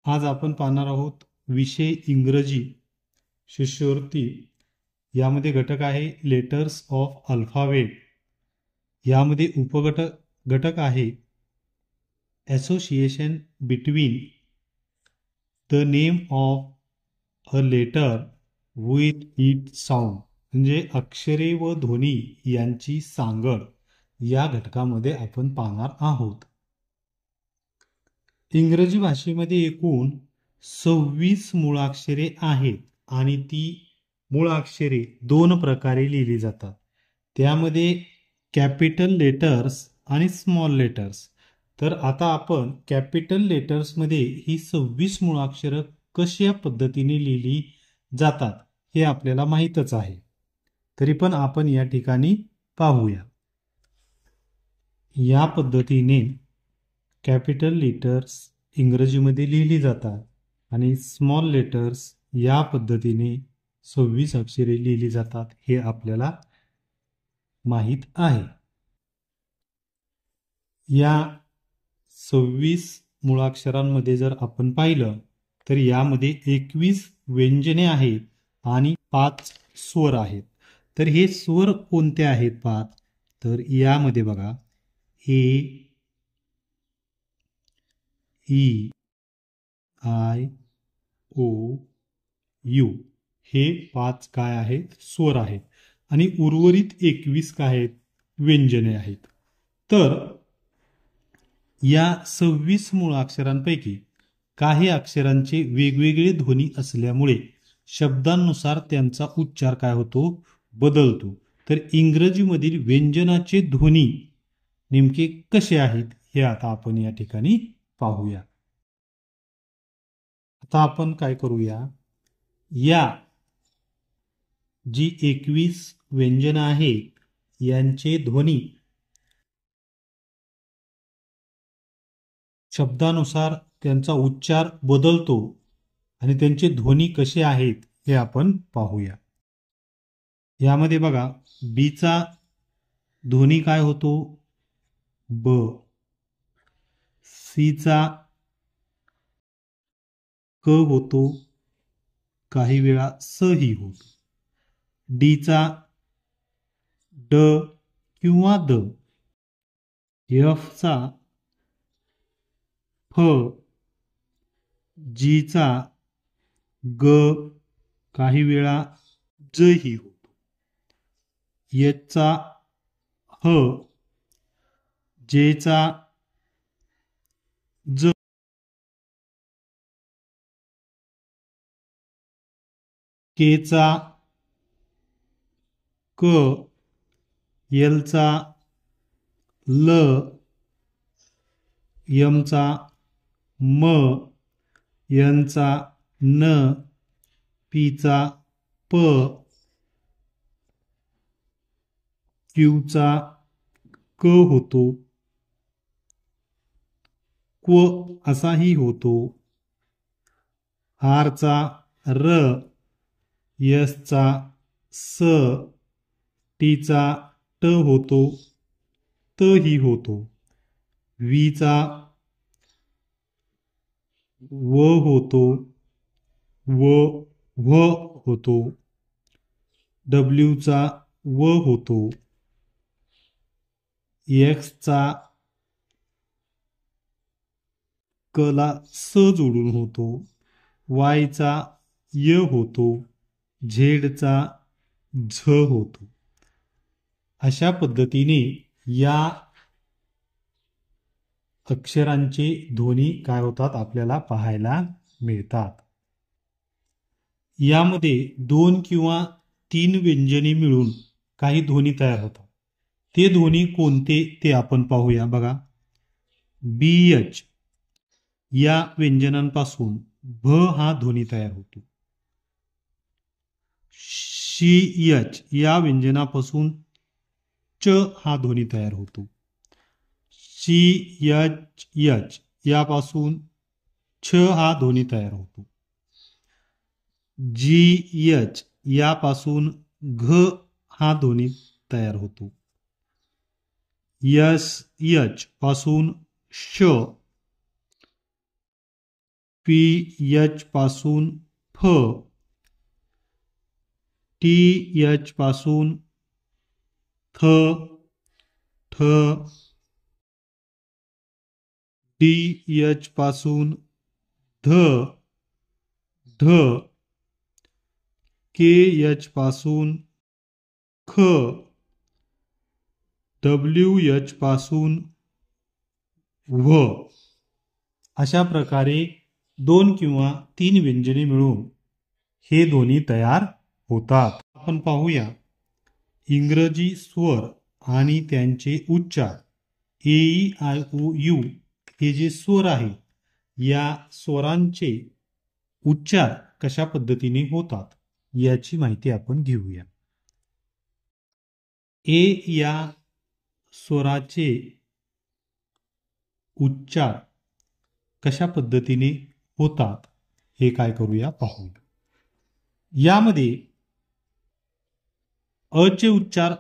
आज आपण पाहणार आहोत विषय इंग्रजी शिष्यवृत्ती। यामध्ये घटक आहे लेटर्स ऑफ अल्फाबेट। यामध्ये घटक आहे association between the name of a letter with it sound, म्हणजे अक्षरे व ध्वनी यांची सांगड या घटकामध्ये आपण पाहणार आहोत। इंग्रजी भाषेमध्ये एकूण 26 मुळाक्षरे आहेत आणि ती मुळाक्षरे दोन प्रकारे लिहिली जातात। त्यामध्ये कॅपिटल लेटर्स आणि स्मॉल लेटर्स। तर आता आपण कॅपिटल लेटर्समध्ये ही 26 मुळाक्षरं कशा पद्धतीने लिहिली जातात हे आपल्याला माहीतच आहे, तरी पण आपण या ठिकाणी पाहूया। या पद्धतीने कॅपिटल लेटर्स इंग्रजीमध्ये लिहिली जातात आणि स्मॉल लेटर्स या पद्धतीने 26 अक्षरे लिहिली जातात हे आपल्याला माहीत आहे। या 26 मुळाक्षरांमध्ये जर आपण पाहिलं तर यामध्ये 21 व्यंजने आहेत आणि 5 स्वर आहेत। तर हे स्वर कोणते आहेत पाच, तर यामध्ये बघा ए, ई, आय, ओ, यू हे 5 काय आहेत, स्वर आहेत आणि उर्वरित 21 काय आहेत, व्यंजने आहेत। तर या 26 मुळाक्षरांपैकी काही अक्षरांचे वेगवेगळे ध्वनी असल्यामुळे शब्दांनुसार त्यांचा उच्चार काय होतो, बदलतो। तर इंग्रजीमधील व्यंजनाचे ध्वनी नेमके कसे आहेत हे आता आपण या ठिकाणी पाहूया। आता आपण काय करूया, या जी 21 व्यंजन आहेत यांचे ध्वनी शब्दानुसार त्यांचा उच्चार बदलतो आणि त्यांचे ध्वनी कसे आहेत हे आपण पाहूया। यामध्ये बघा बीचा ध्वनी काय होतो, ब, सीचा क होतो, काही वेळा स ही होतो, डीचा ड किंवा द, एफचा फ, जीचा ग, काही वेळा ज ही होतो, एचचा ह, जेचा ज, केचा क, एलचा ल, यमचा म, यनचा न, पीचा प, क्यूचा क होतो, क्व असाही होतो, आरचा र, यसचा स, टीचा ट होतो, त ही होतो, वीचा व होतो, व होतो, डब्ल्यूचा व होतो, एक्सचा कला स जोडून होतो, वायचा य होतो, झेडचा झ होतो। अशा पद्धतीने या अक्षरांचे ध्वनी काय होतात आपल्याला पाहायला मिळतात। यामध्ये 2 किंवा 3 व्यंजने मिळून काही ध्वनी तयार होतात। ते ध्वनी कोणते ते आपण पाहूया। बघा बीएच या व्यंजनांपासून भ हा ध्वनी तयार होतो, शीएच या व्यंजनापासून च हा ध्वनी तयार होतो, सी एच एच यापासून छ हा ध्वनी तयार होतो, जी एच यापासून घ हा ध्वनी तयार होतो, एस एच पासून श, पी एच पासून फ, टी एच पासून थ, ठ, डी एच पासून ध, ढ, के एच पासून ख, डब्ल्यू एच पासून व्ह. अशा प्रकारे 2 किंवा 3 व्यंजने मिळून हे दोन्ही तयार होतात. आपण पाहूया इंग्रजी स्वर आणि त्यांचे उच्चार. ए ई आय ओ यू हे जे स्वर आहे या स्वरांचे उच्चार कशा पद्धतीने होतात याची माहिती आपण घेऊया. ए या स्वराचे उच्चार कशा पद्धतीने होतात हे काय करूया पाहूया. यामध्ये अ चे उच्चार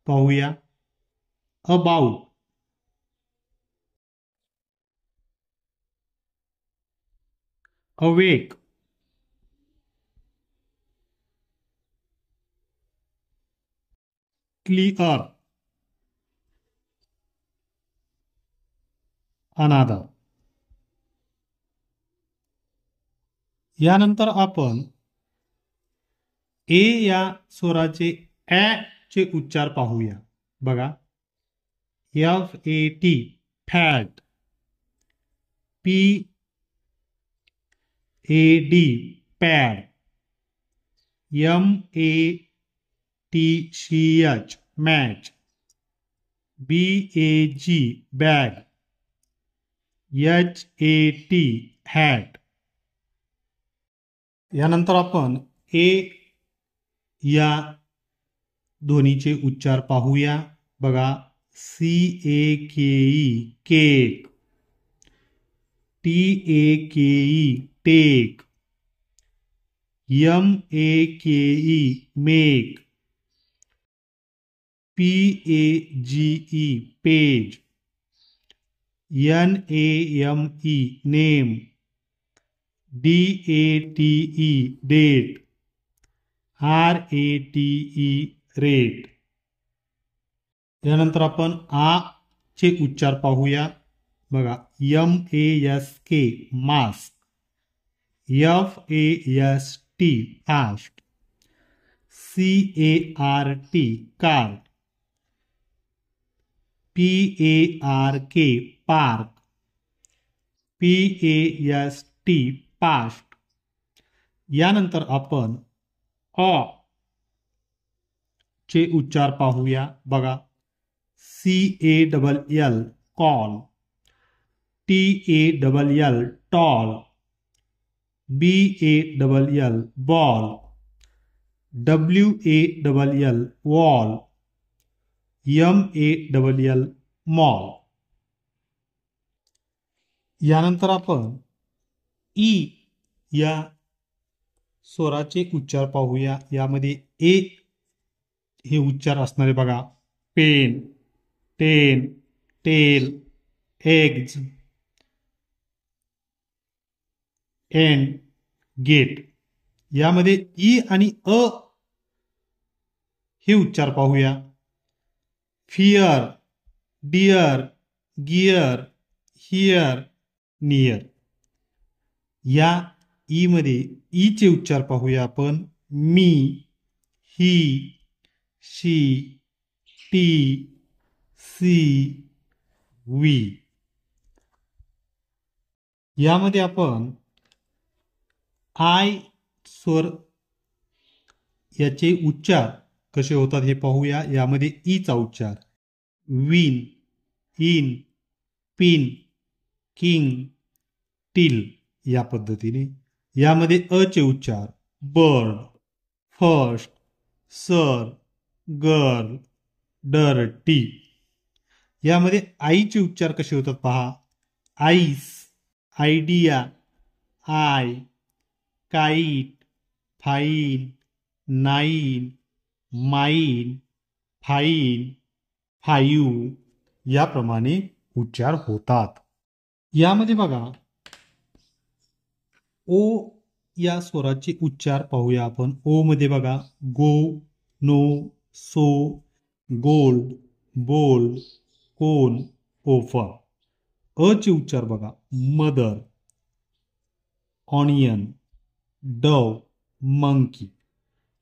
पाहूया. अबाउट, अवेक, क्लिअर, अनादर. यानंतर आपण ए या स्वराचे ॲ चे उच्चार पाहूया. बघा, F A T fat, P A D pad, M A T C H match, B A G bag, H A T hat. यानंतर आपण ए या ध्वनीचे उच्चार पाहूया. बघा, C A K E cake, T A K E take, M A K E make, P A G E page, N A M E name, D A T E date, R A T E rate. यानंतर आपण आ चे उच्चार पाहूया. बघा, M A S K mask, F A S T fast, C A R T cart, P A R K park, P A S T past. यानंतर आपण अ चे उच्चार पाहूया. बघा, C A double L call, T A double L tall, B A double L ball, W A double L wall, M A double L mall. यानंतर आपण E या स्वराचे उच्चार पाहूया. यामध्ये ए हे उच्चार असणारे बघा, pen, ten, tell, eggs, end, get. यामध्ये ई आणि अ हे उच्चार पाहूया. Fear, dear, gear, here, near. या ई मध्ये ई चे उच्चार पाहूया आपण. Me, he, she, tea, sea, we. यामध्ये आपण आय स्वर याचे उच्चार कसे होतात हे पाहूया. यामध्ये ईचा उच्चार win, in, pin, king, till या पद्धतीने. यामध्ये अ चे उच्चार bird, first, sir, girl, dirty. यामध्ये आईचे उच्चार कसे होतात पहा. Ice, idea, I, kite, fine, nine, माईन, फाईन, फाईव्ह याप्रमाणे उच्चार होतात. यामध्ये बघा, ओ या स्वराचे उच्चार पाहूया आपण. ओ मध्ये बघा go, no, so, gold, bold, cone, ओफा. अ चे उच्चार बघा मदर, ऑनियन, डव, मंकी.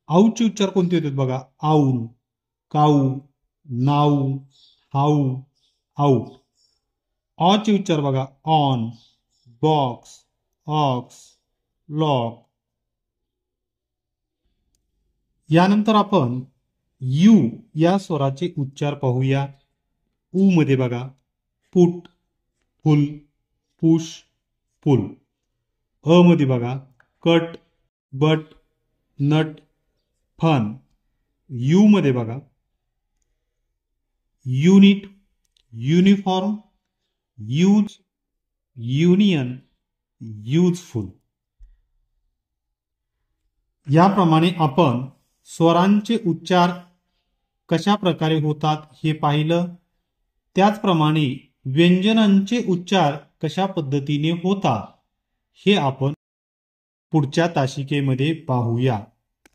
आऊचे उच्चार कोणते होतात बघा owl, cow, now, how, out. ऑ चे उच्चार बघा ऑन, बॉक्स, ऑक्स, लॉक. यानंतर आपण यू या स्वराचे उच्चार पाहूया. ऊ मध्ये बघा पुट, फुल, पुश, पुल. अ मध्ये बघा cut, but, nut, fun. U मध्ये बघा unit, uniform, use, union, useful. याप्रमाणे आपण स्वरांचे उच्चार कशा प्रकारे होतात हे पाहिलं. त्याचप्रमाणे व्यंजनांचे उच्चार कशा पद्धतीने होतात हे आपण पुढच्या तासिकेमध्ये पाहूया.